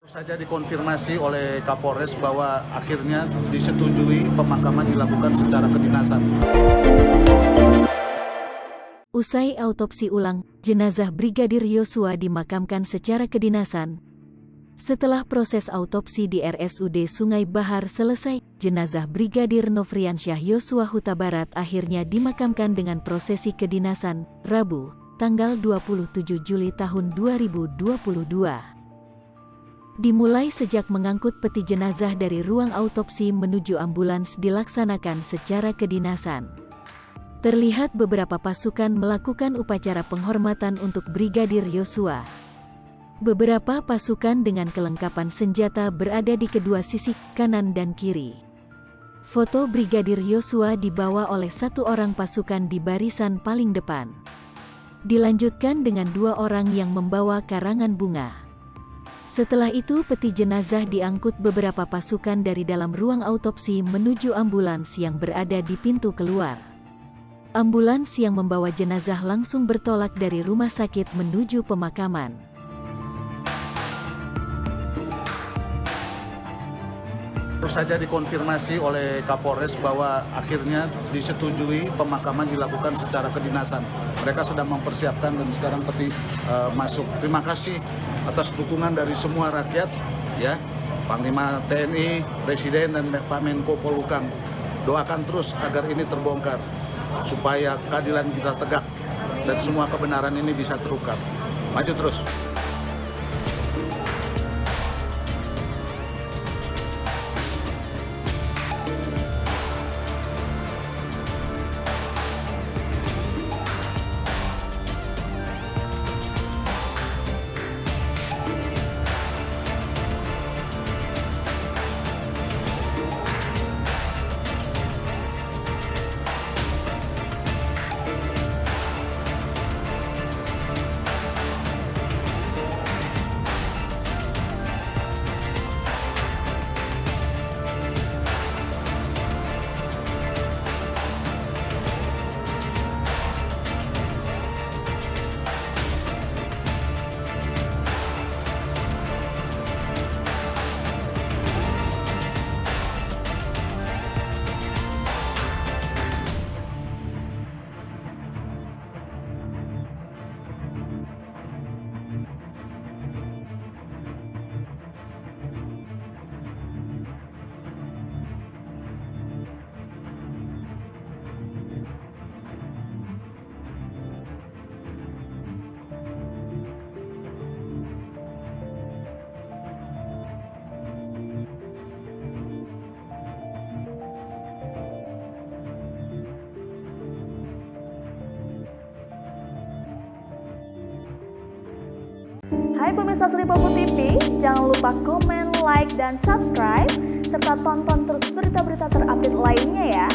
Saja dikonfirmasi oleh Kapolres bahwa akhirnya disetujui pemakaman dilakukan secara kedinasan. Usai autopsi ulang, jenazah Brigadir Yosua dimakamkan secara kedinasan. Setelah proses autopsi di RSUD Sungai Bahar selesai, jenazah Brigadir Nofriansyah Yosua Huta Barat akhirnya dimakamkan dengan prosesi kedinasan, Rabu, tanggal 27 Juli tahun 2022. Dimulai sejak mengangkut peti jenazah dari ruang autopsi menuju ambulans dilaksanakan secara kedinasan. Terlihat beberapa pasukan melakukan upacara penghormatan untuk Brigadir Yosua. Beberapa pasukan dengan kelengkapan senjata berada di kedua sisi, kanan dan kiri. Foto Brigadir Yosua dibawa oleh satu orang pasukan di barisan paling depan. Dilanjutkan dengan dua orang yang membawa karangan bunga. Setelah itu peti jenazah diangkut beberapa pasukan dari dalam ruang autopsi menuju ambulans yang berada di pintu keluar. Ambulans yang membawa jenazah langsung bertolak dari rumah sakit menuju pemakaman. Terus saja dikonfirmasi oleh Kapolres bahwa akhirnya disetujui pemakaman dilakukan secara kedinasan. Mereka sedang mempersiapkan dan sekarang peti masuk. Terima kasih atas dukungan dari semua rakyat, ya, Panglima TNI, Presiden dan Pak Menko Polhukam. Doakan terus agar ini terbongkar, supaya keadilan kita tegak dan semua kebenaran ini bisa terungkap. Maju terus. Hai pemirsa Sri Popo TV, jangan lupa komen, like, dan subscribe, serta tonton terus berita-berita terupdate lainnya ya.